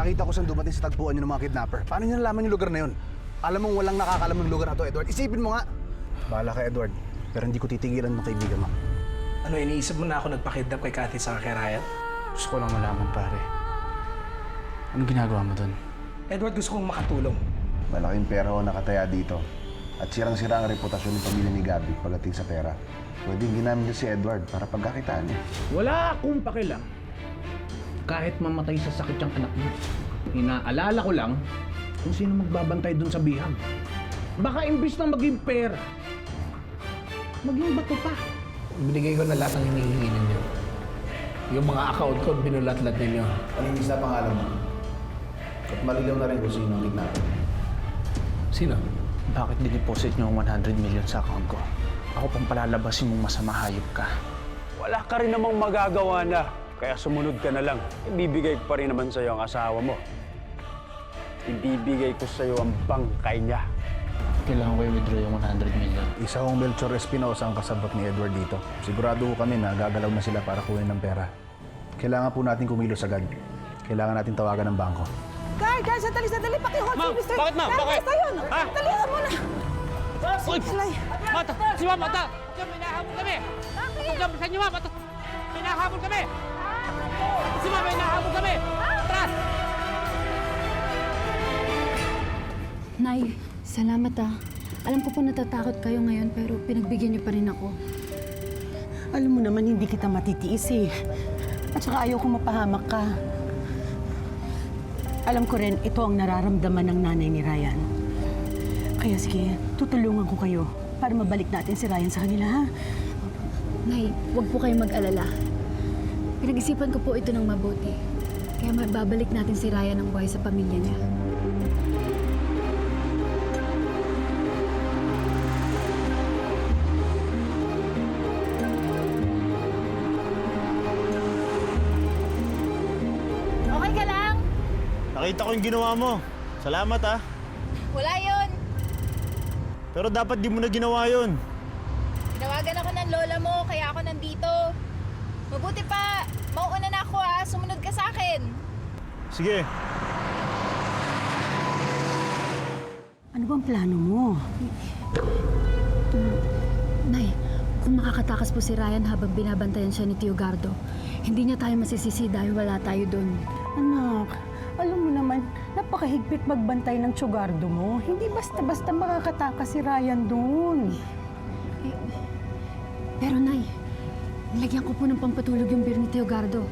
Nakita ko saan dumating sa tagpuan niyo ng mga kidnapper. Paano niyo nalaman yung lugar na yun? Alam mong walang nakakalam ng lugar na to, Edward. Isipin mo nga. Bahala ka, Edward. Pero hindi ko titigilan ng kaibigan mo. Ano, iniisip mo na ako nagpakidnap kay Cathy sa kay Ryan? Gusto ko lang malaman, pare. Anong ginagawa mo doon? Edward, gusto kong makatulong. Malaking pera ho nakataya dito. At sirang-sira ang reputasyon ng pamilya ni Gabby pagdating sa pera. Pwedeng ginamit niya si Edward para pagkakitaan niya. Wala akong pakialam. Kahit mamatay sa sakit yung anak mo. Inaalala ko lang kung sino magbabantay dun sa bihag. Baka imbis na maging pera, maging bato pa. Binigay ko na lahat ng hinihingi ninyo. Yung mga account ko, binulat-lat ninyo. Palinis na pangalan mo. At malinaw na rin kung sino ang kidnapper. Sino? Bakit dineposit niyo ang 100 million sa account ko? Ako pang palalabasin mong masama hayop ka. Wala ka rin namang magagawa na. Kaya sumunod ka na lang. Ibibigay ko pa rin naman sa'yo ang asawa mo. Ibibigay ko sa'yo ang bangkay niya. Kailangan ko i-withdraw yung 100 million. Isa hong Melchor Espinosa ang kasabot ni Edward dito. Sigurado ho kami na gagalaw na sila para kunin ng pera. Kailangan po natin kumilos agad. Kailangan natin tawagan ng bangko. Guard, sandali, pakihold si Mr. bakit, ma'am? Bakit? Basta yun! Ha? Dalihan mo na! Uy! Alay! Mata! Si Ma'am, mata! Diyan, may nahabol kami! Diyan, sa inyo, Ma'am! Mata! May nahabol kami! Si Ma'am, may nahabol kami! Atras! Nay, salamat ah. Alam ko po natatakot kayo ngayon pero pinagbigyan niyo pa rin ako. Alam mo naman, hindi kita matitiis eh. At saka ayaw kong mapahamak ka. Alam ko rin, ito ang nararamdaman ng nanay ni Ryan. Kaya sige, tutulungan ko kayo para mabalik natin si Ryan sa kanila, ha? Nay, huwag po kayong mag-alala. Pinag-isipan ko po ito ng mabuti. Kaya mababalik natin si Ryan ng buhay sa pamilya niya. Okay ka lang? Nakita ko yung ginawa mo. Salamat ah. Wala yun. Pero dapat di mo na ginawa yun. Tinawagan ako ng lola mo, kaya ako nandito. Mabuti pa, mauuna na ako sumunod ka sa akin. Sige. Ano bang plano mo? Nay, kung makakatakas po si Ryan habang binabantayan siya ni Tio Gardo, hindi niya tayo masisisi dahil wala tayo doon. Anak, alam mo naman, napakahigpit magbantay ng tsugardo mo. Hindi basta-basta makakatakas si Ryan doon. Pero Nay, nilagyan ko po ng pampatulog yung beer ni Tio Gardo.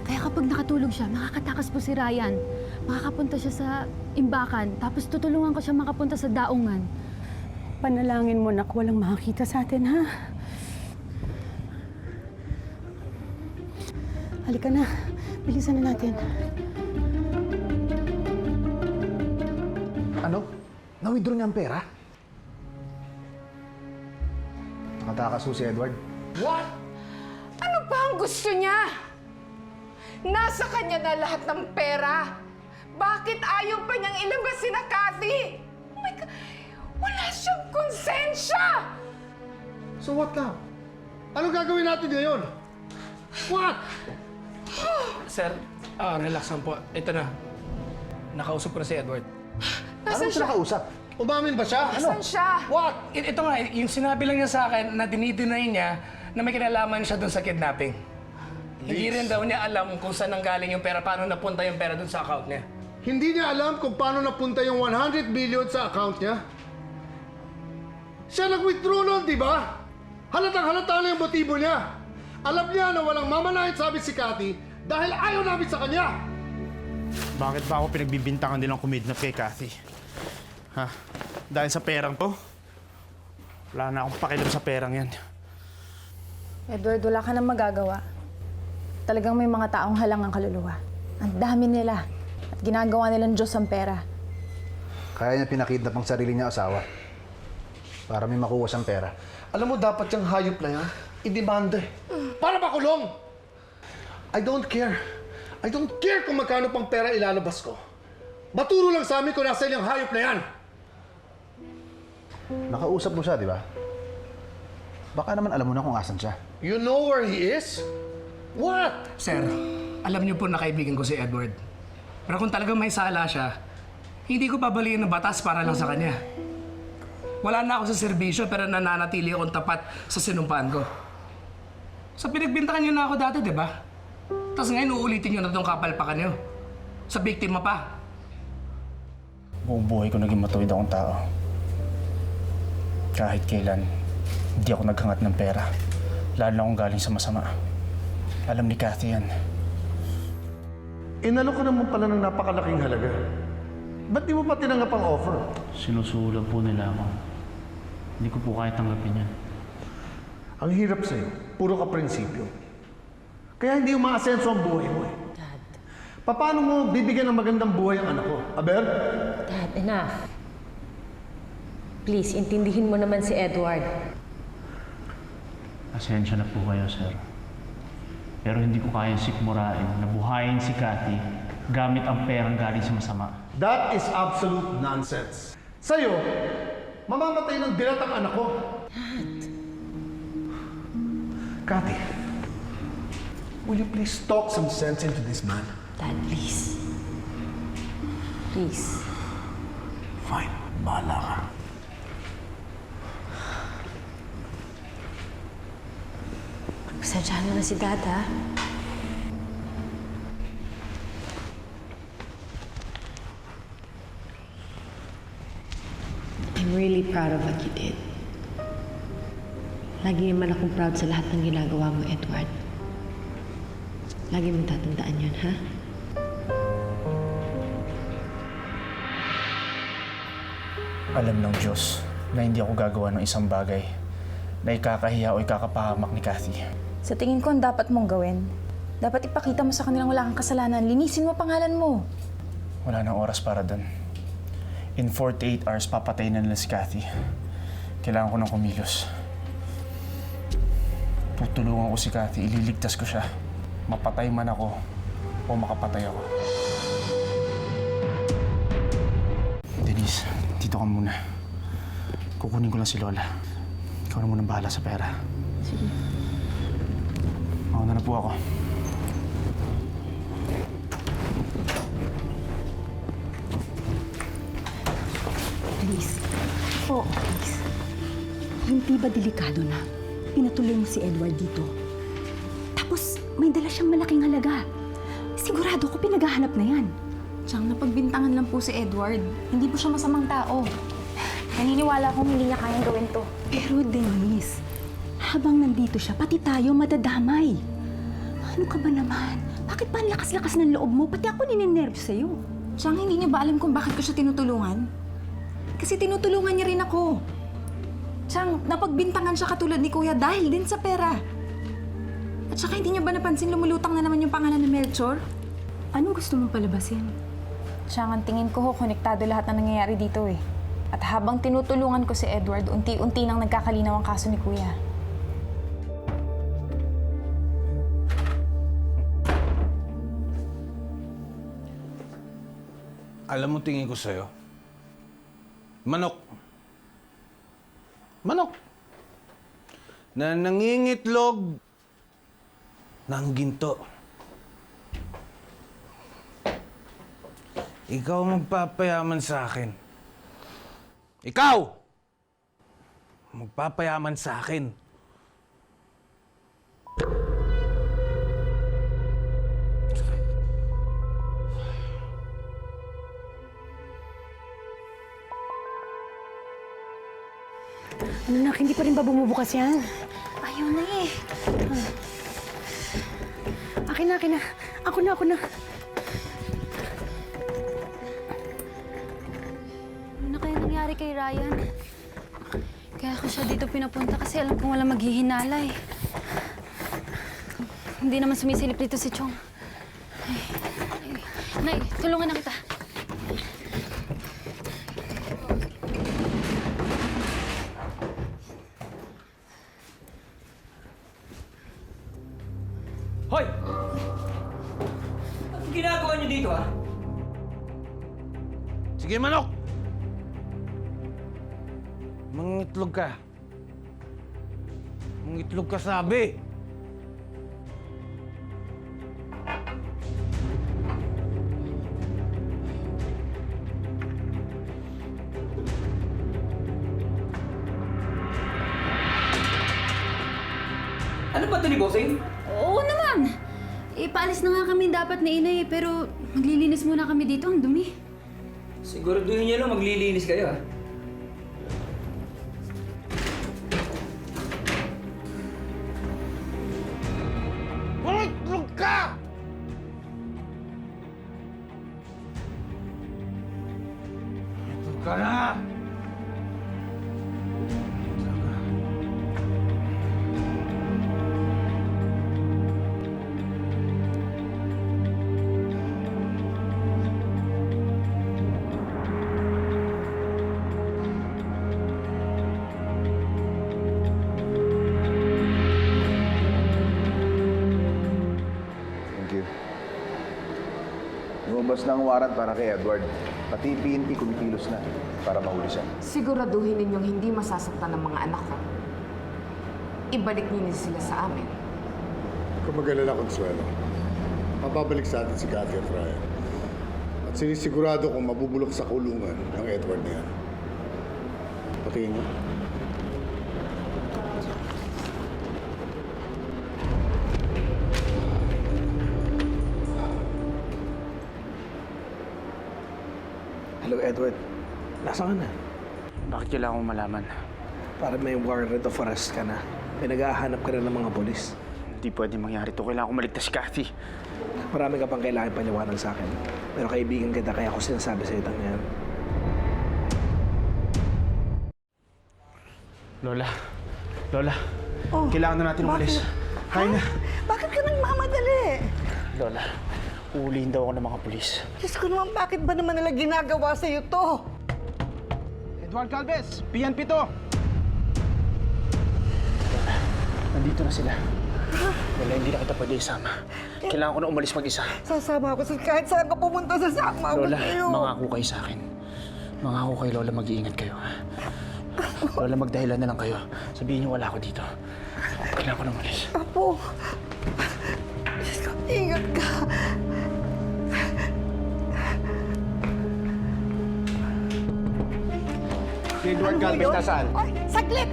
Kaya kapag nakatulog siya, makakatakas po si Ryan. Makakapunta siya sa imbakan, tapos tutulungan ko siya makapunta sa daungan. Panalangin mo na walang makakita sa atin, ha? Halika na. Bilisan na natin. Ano? Na-withdraw niya ang pera? Nakatakas ho si Edward. What? Ano pa ang gusto niya? Nasa kanya na lahat ng pera. Bakit ayaw pa niyang ilabas si Cathy? Oh my God! Wala siyang konsensya! So what now? Ano gagawin natin ngayon? What? Sir, relax lang po. Ito na. Nakausap ko na si Edward. Ano siya nakausap? Umamin ba siya? Nasaan siya? What? Ito nga, yung sinabi lang niya sa akin na dinideny niya na may kinalaman siya dun sa kidnapping. Hindi rin daw niya alam kung saan nanggaling yung pera, paano napunta yung pera dun sa account niya. Hindi niya alam kung paano napunta yung 100 million sa account niya? Siya nag-withdraw nun, di ba? Halatang-halata na yung motibo niya. Alam niya na walang mamanahin sabi si Cathy dahil ayaw namin sa kanya. Bakit ba ako pinagbibintangan nilang kumidnap kay Cathy? Ha? Dahil sa perang to? Wala na akong pakialam sa perang yan. Edward, wala ka nang magagawa. Talagang may mga taong halang ang kaluluwa. Ang dami nila. At ginagawa nilang Diyos ang pera. Kaya niya pinakidnap ang sarili niya asawa. Para may makuha siyang pera. Alam mo, dapat yung hayop na yan, idemanda eh. Para makulong! I don't care. I don't care kung magkano pang pera ilalabas ko. Maturo lang sa amin kung nasa yung hayop na yan. Nakausap mo siya, di ba? Baka naman alam mo na kung asan siya. You know where he is? What? Sir, alam niyo po na kaibigan ko si Edward. Pero kung talagang may sala siya, hindi ko babaliin ng batas para lang sa kanya. Wala na ako sa serbisyo pero nananatili akong tapat sa sinumpaan ko. Sa pinagbintangan niyo na ako dati, di ba? Tapos ngayon uulitin niyo na itong kapalpakan niyo. Sa biktima pa. Buong buhay ko naging matuwid akong tao. Kahit kailan, hindi ako naghangat ng pera. Lalo na kung galing sa masama. Alam ni Cathy yan. Inalo ka naman pala ng napakalaking halaga. Ba't di mo pa tinanggap ang offer? Sinusulag po nila ako. Hindi ko po kaya tanggapin yan. Ang hirap sa'yo, puro ka prinsipyo. Kaya hindi umaasenso ang buhay mo eh. Dad. Paano mo bibigyan ng magandang buhay ang anak ko? Aber? Dad, enough. Please, intindihin mo naman si Edward. Asensya na po kayo, sir. Pero hindi ko kayang sikmurain na buhayin si Cathy gamit ang perang galing sa masama. That is absolute nonsense. Sa'yo, mamamatay ng dilat ang anak ko. Cathy, will you please talk some sense into this man? Dad, please. Please. Fine, bahala ka. Pasadyahan mo na si Dad, ha? I'm really proud of what you did. Lagi naman akong proud sa lahat ng ginagawa mo, Edward. Lagi mong tatandaan yun, ha? Alam ng Diyos na hindi ako gagawa ng isang bagay na ikakahiya o ikakapahamak ni Cathy. Sa tingin ko, ang dapat mong gawin, dapat ipakita mo sa kanilang wala kang kasalanan. Linisin mo pangalan mo. Wala nang oras para doon. In 48 hours, papatayin na nila si Cathy. Kailangan ko ng kumilos. Tutulungan ko si Cathy, ililigtas ko siya. Mapatay man ako o makapatay ako. Denise, dito ka muna. Kukunin ko lang si Lola. Ikaw na munang bahala sa pera. Sige. Mauna na po ako. Please. Oh, please. Hindi ba delikado na? Pinatuloy mo si Edward dito. Tapos, may dala siyang malaking halaga. Sigurado ko pinaghahanap na yan. Tsang napagbintangan lang po si Edward. Hindi po siya masamang tao. Naniniwala akong hindi niya kayang gawin to. Pero Denise, habang nandito siya, pati tayo madadamay. Ano ka ba naman? Bakit ba ang lakas-lakas ng loob mo? Pati ako nininerve sa'yo. Tsang, hindi niyo ba alam kung bakit ko siya tinutulungan? Kasi tinutulungan niya rin ako. Tsang, napagbintangan siya katulad ni Kuya dahil din sa pera. At saka hindi niyo ba napansin lumulutang na naman yung pangalan ni Melchor? Anong gusto mong palabasin? Tsang, ang tingin ko konektado lahat na nangyayari dito eh. At habang tinutulungan ko si Edward, unti-unti nang nagkakalinaw ang kaso ni Kuya. Alam mo tingin ko sa'yo? Manok. Manok. Na nangingitlog ng ginto. Ikaw magpapayaman sa akin. Ikaw! Magpapayaman sa akin. Ano na, hindi pa rin ba bumubukas yan? Ayaw na eh. Akin na, akin na. Ako na. Ano na kaya nangyari kay Ryan? Kaya ako siya dito pinapunta kasi alam kong walang maghihinala eh. Hindi naman sumisilip dito si Chong. Nay, tulungan na kita. Hoy! Ano ginagawa niyo dito, ha? Sige, manok! Mangitlog ka. Mangitlog ka, sabi. Ano ba ito ni Bossing? Oo naman. Paalis na nga kami dapat ni Inay, pero maglilinis muna kami dito. Ang dumi. Siguraduhin niyo lang maglilinis kayo, ha? Hulog ka! Ito ka na! Thank you. Lumabas na ang warrant para kay Edward. Pati PNP kumikilos na para mahuli siya. Siguraduhin ninyong hindi masasaktan ng mga anak ko. Ibalik niyo sila sa amin. Kung mag-alala, Consuelo, mababalik sa atin si Cathy at Ryan. At sinisigurado kong mabubulok sa kulungan ng Edward na yan. Patingin mo. Hello, Edward. Nasaan ka na? Bakit kailangan mo malaman? Para may warrant of arrest ka na. Pinaghahanap ka na ng mga polis. Hindi pwede mangyari to. Kailangan ko maligtas si Cathy. Marami ka pang kailangan paniwanag sa akin. Pero kaibigan kita kaya ako sinasabi sa itang yan. Lola. Lola. Kailangan na natin umalis. Hay na. Bakit ka nagmamadali? Lola, uulihin daw ako ng mga pulis. Diyos ko naman, bakit ba naman nila ginagawa sa'yo to? Edward Galvez, PNP to. Nandito na sila. Lola, hindi na kita pwede isama. Kailangan ko na umalis mag-isa. Sasama ako sa kahit saan ka pumunta, sasama ako Lola, sa'yo. mangako kayo sa akin. Mangako kayo, Lola, mag-iingat kayo. Ha? Lola, magdahilan na lang kayo. Sabihin niyo wala ako dito. Kailangan ko na umalis. Apo, Diyos ko, ingat ka. Si Edward Galvez nasaan? Oy, saglit!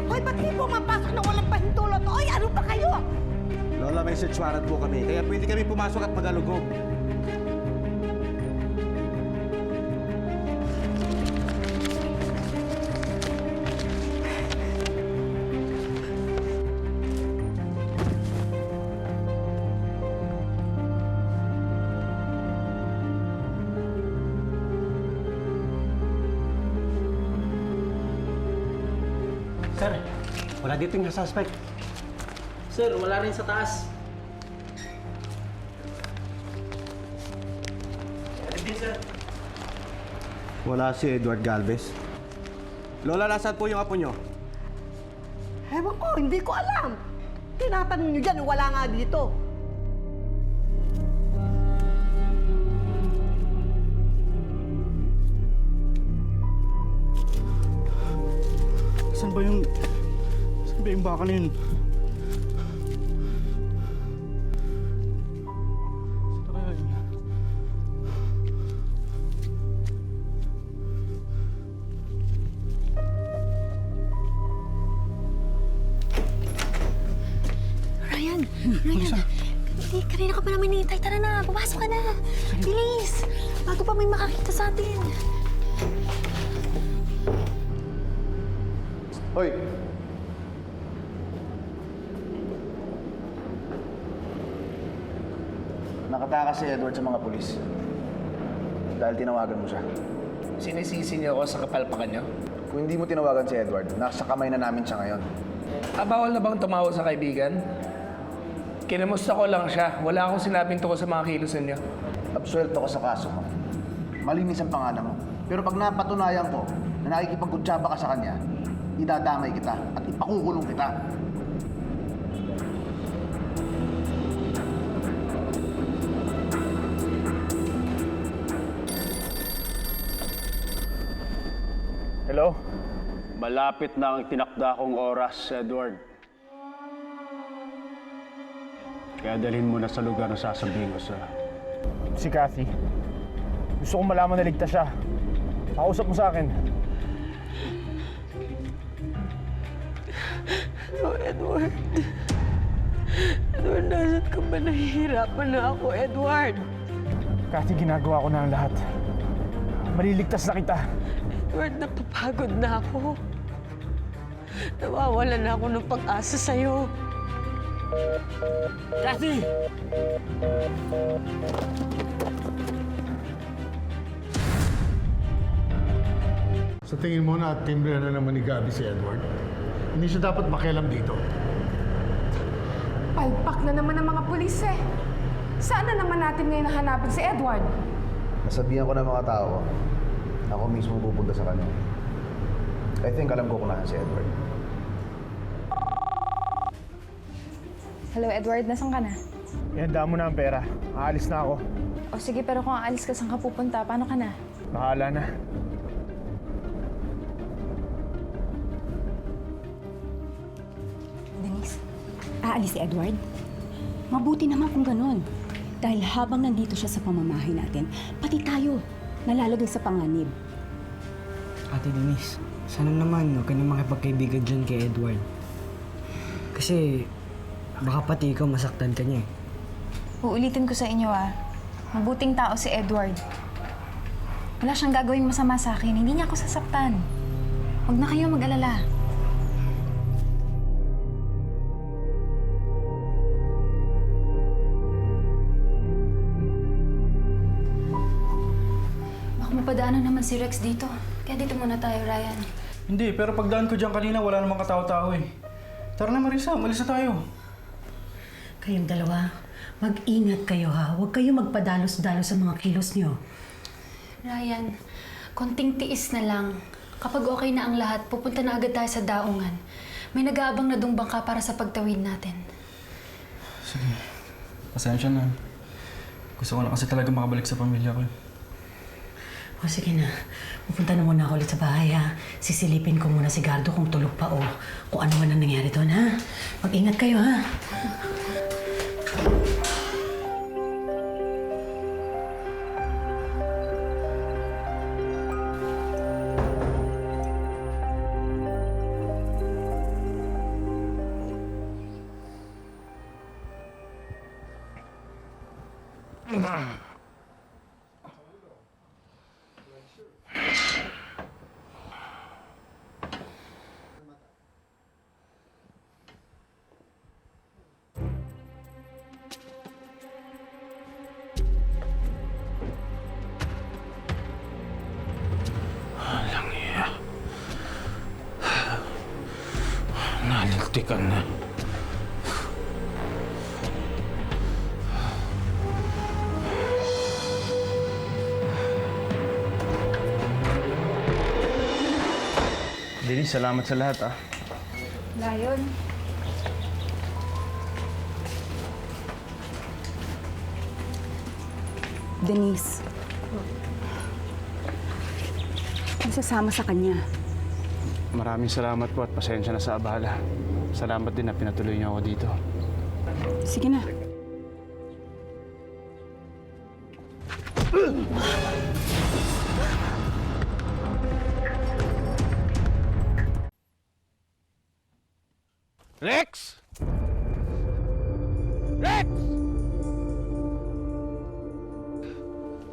Hoy, ba't di pumapasok na walang pahintulot? Oy, ano ba kayo? Lola, may search warrant po kami. Kaya pwede kami pumasok at magalugog. Sir, wala dito yung suspect. Sir, wala rin sa taas. Wala si Edward Galvez. Lola, nasaan po yung apo nyo? Ewan ko, hindi ko alam. Tinatanong niyo dyan, wala nga dito. Saan ba yung baka na yun? Saan kaya yun? Ryan! Kanina ka pa naman hinihintay. Tara na, pumasok ka na. Bilis! Bago pa may makakita sa atin. Hoy! Nakatakas si Edward sa mga pulis. Dahil tinawagan mo siya. Sinisisi niyo ako sa kapalpakan niyo? Kung hindi mo tinawagan si Edward, nasa kamay na namin siya ngayon. Bawal na bang tumawag sa kaibigan? Kinamusta ko lang siya. Wala akong sinabing tungkol sa mga kilos niyo. Absuelto ko sa kaso mo. Malinis ang pangalan mo. Pero pag napatunayan ko na nakikipagkutsaba ka sa kanya, idadamay kita at ipakukulong kita. Hello? Malapit na ang tinakda kong oras, Edward. Kaya dalhin mo na sa lugar na sasabihin ko sa... Si Cathy. Gusto kong malaman na ligtas siya. Pausap mo sa akin. Oh, Edward. Edward, nasan ka ba? Nahihirapan na ako, Edward. Kasi ginagawa ko na ang lahat. Maliligtas na kita. Edward, napapagod na ako. Nawawalan na ako ng pag-asa sa'yo. Kathy! Sa tingin mo na timbre na naman ni Gabi si Edward? Hindi siya dapat makialam dito. Palpak na naman ng mga pulis eh. Saan na naman natin ngayon hanapin si Edward? Nasabihan ko ng mga tao, ako mismo pupunta sa kanya. I think alam ko kung nasan si Edward. Hello, Edward. Nasaan ka na? Ihanda mo na ang pera. Aalis na ako. O sige, pero kung aalis ka, saan ka pupunta? Paano ka na? Bahala na. Denise, aalis si Edward? Mabuti naman kung ganun. Dahil habang nandito siya sa pamamahay natin, pati tayo nalalagay sa panganib. Ate Denise, sana naman huwag ka na makipagkaibigan dyan kay Edward. Kasi baka pati ikaw masaktan ka niya eh. Uulitin ko sa inyo mabuting tao si Edward. Wala siyang gagawing masama sa akin. Hindi niya ako sasaktan. Huwag na kayo mag-alala. Baka mapadaanan naman si Rex dito. Kaya dito muna tayo, Ryan. Hindi, pero pagdaan ko dyan kanina, wala namang katao-tao eh. Tara na Marisa, malis na tayo. Kayong dalawa, mag-ingat kayo ha. Huwag kayo magpadalos-dalos sa mga kilos niyo. Ryan, konting tiis na lang. Kapag okay na ang lahat, pupunta na agad tayo sa daungan. May nag-aabang na dong bangka para sa pagtawid natin. Sige, pasensya na. Gusto ko na kasi talaga makabalik sa pamilya ko. O sige na, pupunta na muna ako ulit sa bahay ha. Sisilipin ko muna si Gardo kung tulog pa o kung ano man ang nangyari doon ha. Mag-ingat kayo ha. Nalintikan na. Denise, salamat sa lahat ah. Lion. Denise, sasama sa kanya. Maraming salamat po at pasensya na sa abala. Salamat din na pinatuloy niyo ako dito. Sige na. Rex! Rex!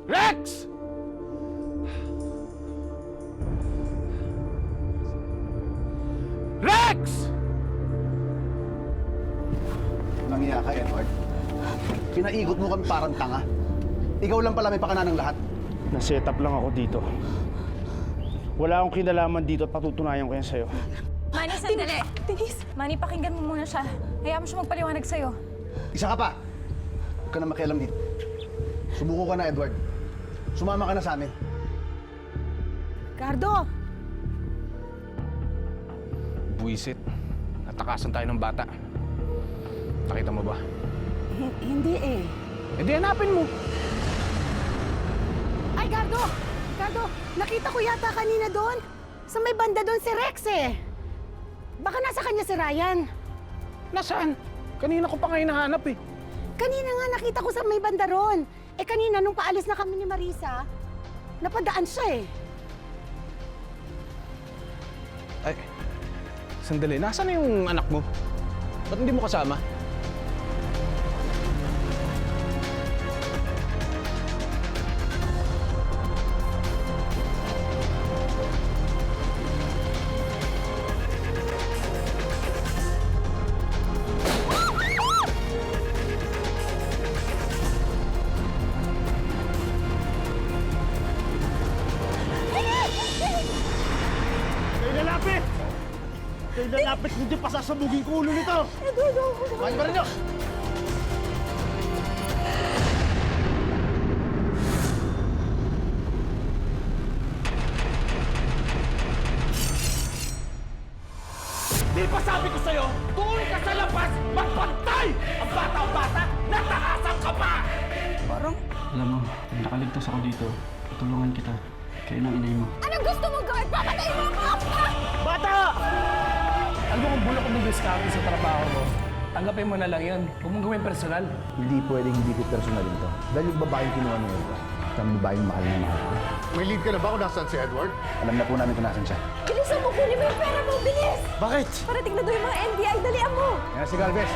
Rex! Rex! Nangiya ka, Edward. Pinaigot mo kami parang tanga. Ikaw lang pala may pakana ng lahat. Na-set up lang ako dito. Wala akong kinalaman dito at patutunayan ko yan sa'yo. Manny, sandali. Denise! Manny, pakinggan mo muna siya. Hayaan mo siya magpaliwanag sa'yo. Isa ka pa! Huwag ka na makialam dito. Subuko ka na, Edward. Sumama ka na sa amin. Gardo! Buisit. Natakasan tayo ng bata. Nakita mo ba? Hindi eh. E di hanapin mo. Ay, Gardo! Gardo, nakita ko yata kanina doon. Sa may banda doon si Rex eh. Baka nasa kanya si Ryan. Nasaan? Kanina ko pa nga hinahanap eh. Kanina nga nakita ko sa may banda ron. Eh kanina nung paalis na kami ni Marisa, napadaan siya eh. Ay, sandali. Nasaan na yung anak mo? Ba't hindi mo kasama? Dahil nalapit mo dyan, pasasabugin ko ulo nito! Kumain pa rin nyo! Di ba sabi ko sa'yo, doon ka sa labas, magpantay! Ang bata-bata, nataasan ka pa! Alam mo, pag nakaligtas ako dito, tutulungan kita. Kayo ng inay mo. Anong gusto mong gawin? Papatayin mo ang mga apo ko! Bata! Alam mo kung bulok ng diskarte sa trabaho mo, tanggapin mo na lang yun. Huwag mong gawin personal. Hindi pwedeng hindi ko personalin to. Dahil yung babaeng kinuha niyo ito, ang babaeng mahal na mahal ko. May lead ka na ba kung nasaan si Edward? Alam na po namin kung nasan siya. Bilisan mo, kunin mo yung pera mo, bilis! Bakit? Parating na doon yung mga NBI, dalian mo! Yan si Galvez.